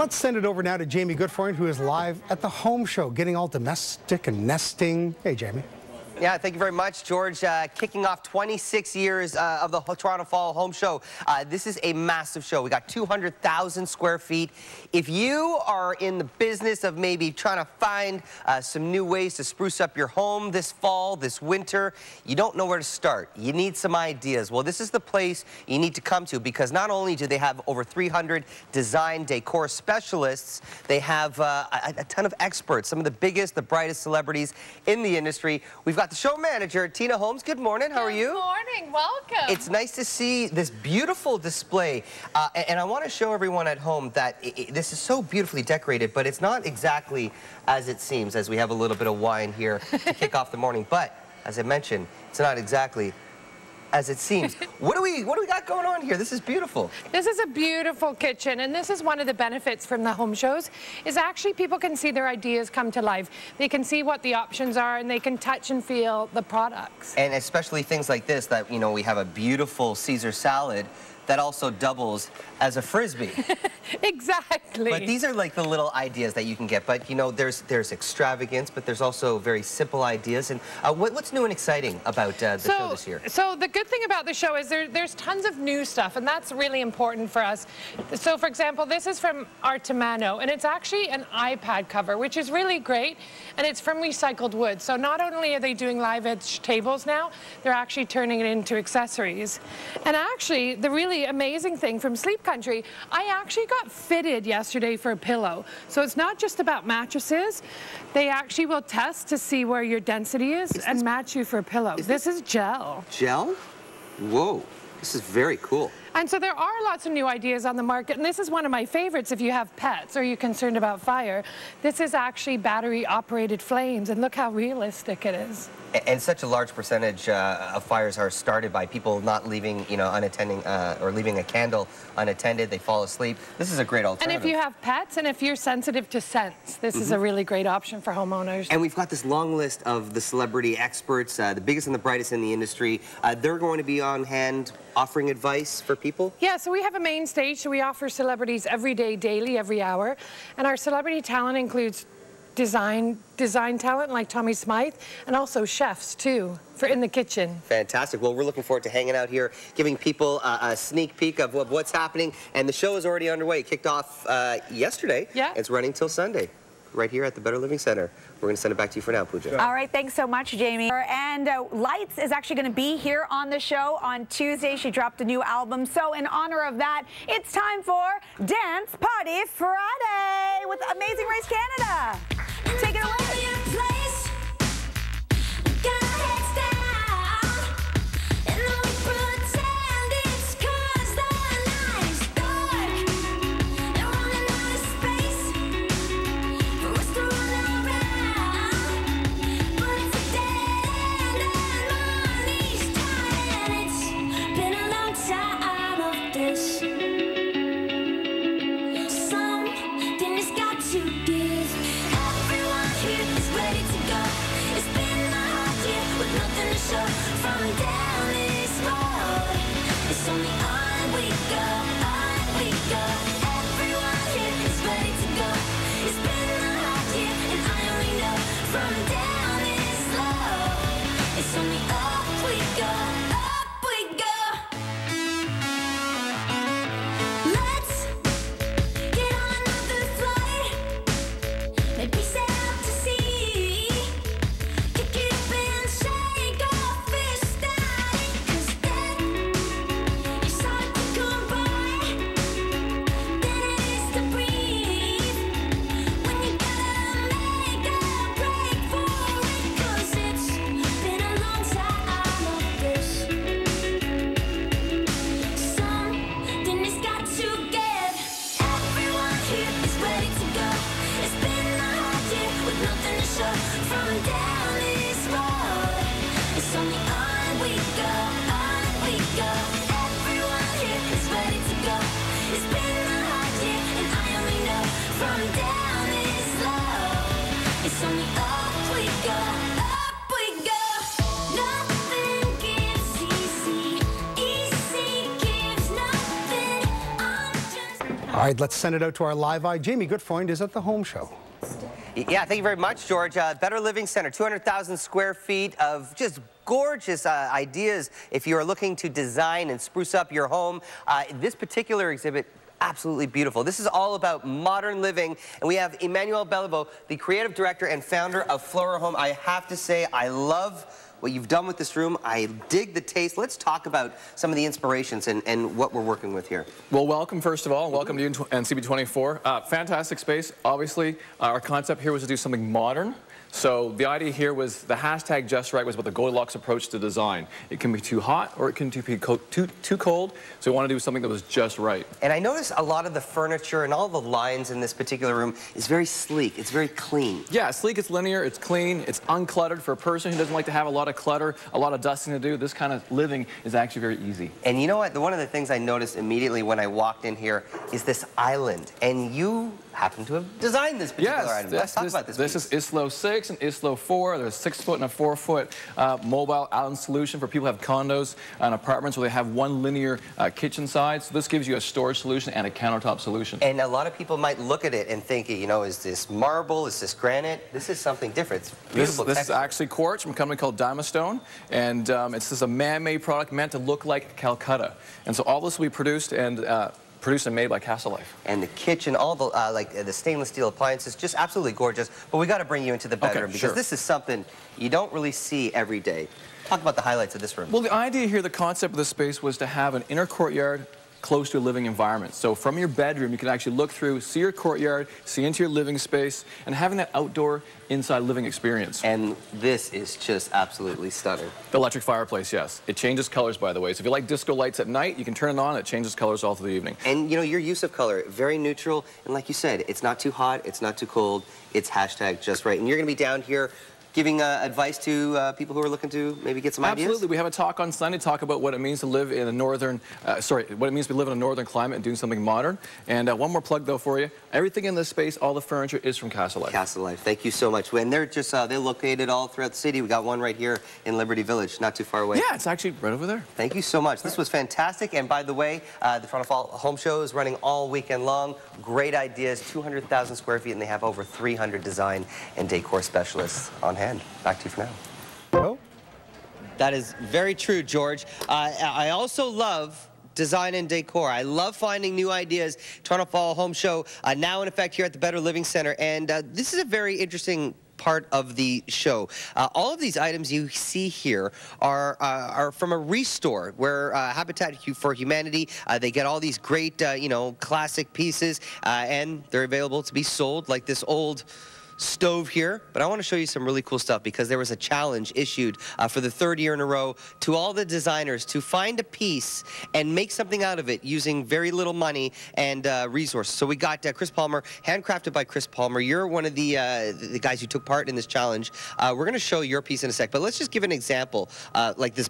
Let's send it over now to Jamie Gutfreund, who is live at the Home Show, getting all domestic and nesting. Hey, Jamie. Yeah, thank you very much, George. Kicking off 26 years of the Toronto Fall Home Show. This is a massive show. We got 200,000 square feet. If you are in the business of maybe trying to find some new ways to spruce up your home this fall, this winter, you don't know where to start. You need some ideas. Well, this is the place you need to come to, because not only do they have over 300 design decor specialists, they have a ton of experts, some of the biggest, the brightest celebrities in the industry. We've got the show manager, Tina Holmes. Good morning. How are you? Good morning. Welcome. It's nice to see this beautiful display. And I want to show everyone at home that this is so beautifully decorated, but it's not exactly as it seems, as we have a little bit of wine here to kick off the morning. But, as I mentioned, it's not exactly as it seems. What do we got going on here? This is beautiful. This is a beautiful kitchen, and this is one of the benefits from the home shows, is actually people can see their ideas come to life. They can see what the options are, and they can touch and feel the products. And especially things like this, that, you know, we have a beautiful Caesar salad that also doubles as a Frisbee. Exactly. But these are like the little ideas that you can get. But, you know, there's extravagance, but there's also very simple ideas. And what's new and exciting about the show this year? So the good thing about the show is there's tons of new stuff, and that's really important for us. So, for example, this is from Artemano, and it's actually an iPad cover, which is really great, and it's from recycled wood. So not only are they doing live edge tables now, they're actually turning it into accessories. And actually, the really amazing thing from Sleep Country, I actually got fitted yesterday for a pillow. So it's not just about mattresses. They actually will test to see where your density is and match you for a pillow. This is gel. Gel? Whoa, this is very cool. And so there are lots of new ideas on the market, and this is one of my favorites if you have pets or you're concerned about fire. This is actually battery-operated flames, and look how realistic it is. And such a large percentage of fires are started by people not leaving, you know, unattending, or leaving a candle unattended. They fall asleep. This is a great alternative. And if you have pets, and if you're sensitive to scents, this is a really great option for homeowners. And we've got this long list of the celebrity experts, the biggest and the brightest in the industry. They're going to be on hand offering advice for people? Yeah, so we have a main stage, so we offer celebrities every day, daily, every hour. And our celebrity talent includes design talent like Tommy Smythe, and also chefs too, for in the kitchen. Fantastic. Well, we're looking forward to hanging out here, giving people a sneak peek of what's happening. And the show is already underway. It kicked off yesterday. Yeah. It's running till Sunday, right here at the Better Living Center. We're going to send it back to you for now, Pooja. All right, thanks so much, Jamie. And Lights is actually going to be here on the show on Tuesday. She dropped a new album. So in honor of that, it's time for Dance Party Friday with Amazing Race Canada. Take it away. All right, let's send it out to our live eye. Jamie Gutfreund is at the Home Show. Yeah, thank you very much, George. Better Living Center, 200,000 square feet of just gorgeous ideas if you are looking to design and spruce up your home. This particular exhibit, absolutely beautiful. This is all about modern living, and we have Emmanuel Belliveau, the creative director and founder of Flora Home. I have to say, I love what you've done with this room. I dig the taste. Let's talk about some of the inspirations and what we're working with here. Well, welcome, first of all. Welcome to you and CP24. Fantastic space. Obviously, our concept here was to do something modern. So the idea here was the hashtag just right was about the Goldilocks approach to design. It can be too hot or it can be too cold. So we want to do something that was just right. And I noticed a lot of the furniture and all the lines in this particular room is very sleek. It's very clean. Yeah, sleek, it's linear, it's clean, it's uncluttered. For a person who doesn't like to have a lot of clutter, a lot of dusting to do, this kind of living is actually very easy. And you know what? One of the things I noticed immediately when I walked in here is this island. And you happen to have designed this particular item. Let's talk about this. This is ISLO 6 and ISLO 4. There's a 6-foot and a 4-foot mobile island solution for people who have condos and apartments where they have one linear kitchen side. So this gives you a storage solution and a countertop solution. And a lot of people might look at it and think, you know, is this marble? Is this granite? This is something different. It's beautiful. This is actually quartz from a company called Dimestone, and it's just a man-made product meant to look like Calcutta. And so all this will be produced and made by Castle Life. And the kitchen, all the like the stainless steel appliances, just absolutely gorgeous. But we got to bring you into the bedroom because this is something you don't really see every day. Talk about the highlights of this room. Well, the idea here, the concept of this space was to have an inner courtyard close to a living environment. So from your bedroom, you can actually look through, see your courtyard, see into your living space, and having that outdoor inside living experience. And this is just absolutely stunning. The electric fireplace, yes. It changes colors, by the way. So if you like disco lights at night, you can turn it on. It changes colors all through the evening. And, you know, your use of color, very neutral. And like you said, it's not too hot. It's not too cold. It's hashtag just right. And you're going to be down here giving advice to people who are looking to maybe get some ideas? Absolutely. We have a talk on Sunday, talk about what it means to live in a northern, what it means to live in a northern climate and doing something modern. And one more plug, though, for you. Everything in this space, all the furniture is from Castle Life. Castle Life. Thank you so much. And they're just, they're located all throughout the city. We got one right here in Liberty Village, not too far away. Yeah, it's actually right over there. Thank you so much. This was fantastic. And by the way, the Toronto Fall Home Show is running all weekend long. Great ideas, 200,000 square feet, and they have over 300 design and decor specialists on hand. Back to you for now. Oh. That is very true, George. I also love design and decor. I love finding new ideas. Toronto Fall Home Show now in effect here at the Better Living Center. And this is a very interesting part of the show. All of these items you see here are from a restore where Habitat for Humanity, they get all these great, you know, classic pieces and they're available to be sold, like this old stove here. But I want to show you some really cool stuff because there was a challenge issued for the 3rd year in a row to all the designers to find a piece and make something out of it using very little money and resources. So we got Chris Palmer, handcrafted by Chris Palmer. You're one of the guys who took part in this challenge. We're going to show your piece in a sec, but let's just give an example, like this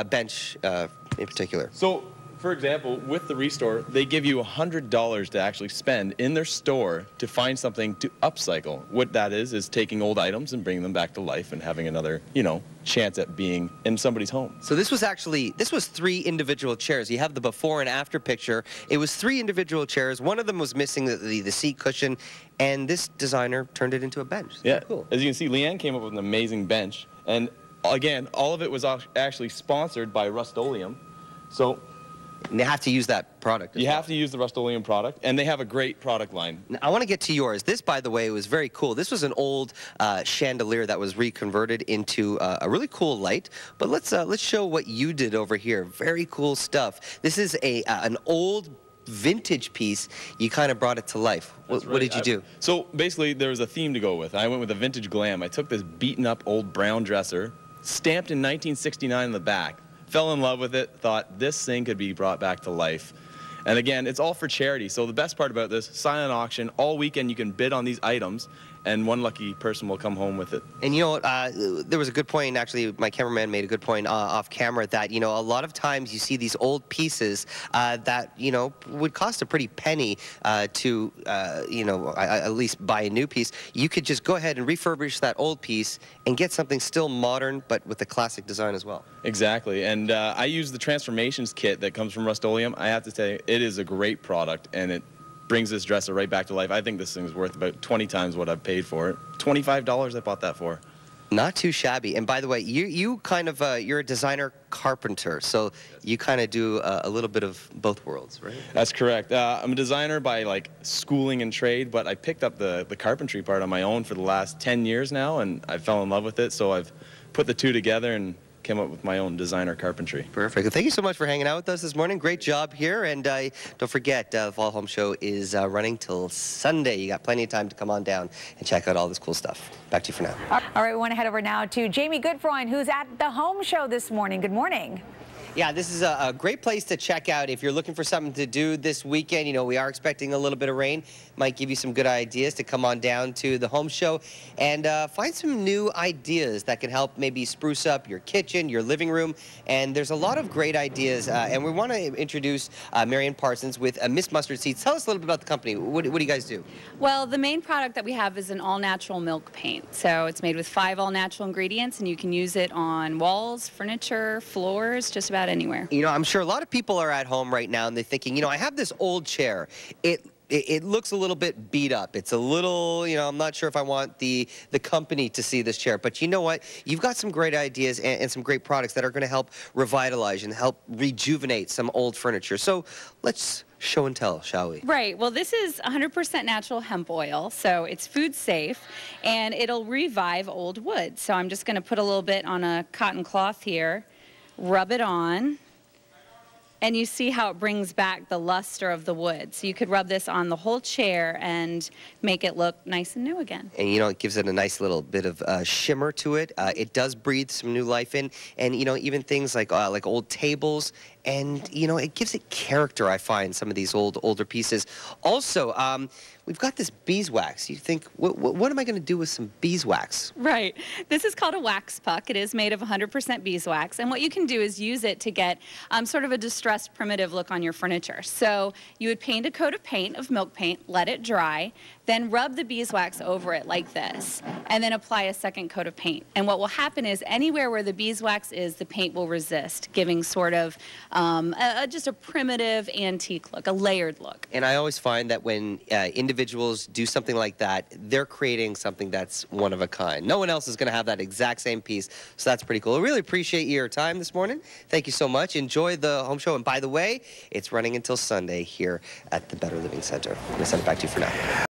bench in particular. So, for example, with the restore, they give you $100 to actually spend in their store to find something to upcycle. What that is taking old items and bringing them back to life and having another, you know, chance at being in somebody's home. So this was 3 individual chairs. You have the before and after picture. It was 3 individual chairs. One of them was missing the seat cushion, and this designer turned it into a bench. Yeah, cool. As you can see, Leanne came up with an amazing bench, and again, all of it was actually sponsored by Rust-Oleum. So and they have to use that product. You have to use the Rust-Oleum product, and they have a great product line. Now, I want to get to yours. This, by the way, was very cool. This was an old chandelier that was reconverted into a really cool light. But let's show what you did over here. Very cool stuff. This is an old vintage piece. You kind of brought it to life. What did you do? So basically, there was a theme to go with. I went with a vintage glam. I took this beaten-up old brown dresser, stamped in 1969 in the back. Fell in love with it, thought this thing could be brought back to life. And again, it's all for charity. So the best part about this, silent auction, all weekend you can bid on these items, and one lucky person will come home with it. And you know what, there was a good point, actually, my cameraman made a good point off camera that, you know, a lot of times you see these old pieces that, you know, would cost a pretty penny to, you know, at least buy a new piece. You could just go ahead and refurbish that old piece and get something still modern, but with the classic design as well. Exactly, and I use the Transformations kit that comes from Rust-Oleum. I have to say, it is a great product, and it brings this dresser right back to life. I think this thing's worth about 20 times what I've paid for it. $25 I bought that for. Not too shabby. And by the way, you kind of, you're a designer carpenter, so you kind of do a little bit of both worlds, right? That's correct. I'm a designer by like schooling and trade, but I picked up the carpentry part on my own for the last 10 years now, and I fell in love with it, so I've put the two together and came up with my own designer carpentry. Perfect. Well, thank you so much for hanging out with us this morning. Great job here. And don't forget, the Fall Home Show is running till Sunday. You got plenty of time to come on down and check out all this cool stuff. Back to you for now. All right, we want to head over now to Jamie Gutfreund, who's at the Home Show this morning. Good morning. Yeah, this is a great place to check out if you're looking for something to do this weekend. You know, we are expecting a little bit of rain. Might give you some good ideas to come on down to the Home Show and find some new ideas that can help maybe spruce up your kitchen, your living room. And there's a lot of great ideas. And we want to introduce Marian Parsons with Miss Mustard Seeds. Tell us a little bit about the company. What do you guys do? Well, the main product that we have is an all-natural milk paint. So it's made with 5 all-natural ingredients, and you can use it on walls, furniture, floors, just about anywhere. You know, I'm sure a lot of people are at home right now and they're thinking, you know, I have this old chair. It looks a little bit beat up. It's a little, you know, I'm not sure if I want the company to see this chair. But you know what? You've got some great ideas and some great products that are going to help revitalize and help rejuvenate some old furniture. So let's show and tell, shall we? Right. Well, this is 100% natural hemp oil, so it's food safe, and it'll revive old wood. So I'm just going to put a little bit on a cotton cloth here. Rub it on, and you see how it brings back the luster of the wood. So you could rub this on the whole chair and make it look nice and new again. And you know, it gives it a nice little bit of shimmer to it. It does breathe some new life in, and you know, even things like old tables. And, you know, it gives it character, I find, some of these older pieces. Also, we've got this beeswax. You think, what am I going to do with some beeswax? Right. This is called a wax puck. It is made of 100% beeswax. And what you can do is use it to get sort of a distressed, primitive look on your furniture. So you would paint a coat of paint, of milk paint, let it dry, then rub the beeswax over it like this, and then apply a second coat of paint. And what will happen is anywhere where the beeswax is, the paint will resist, giving sort of just a primitive antique look, a layered look. And I always find that when individuals do something like that, they're creating something that's one of a kind. No one else is going to have that exact same piece, so that's pretty cool. I really appreciate your time this morning. Thank you so much. Enjoy the Home Show. And by the way, it's running until Sunday here at the Better Living Center. I'm going to send it back to you for now.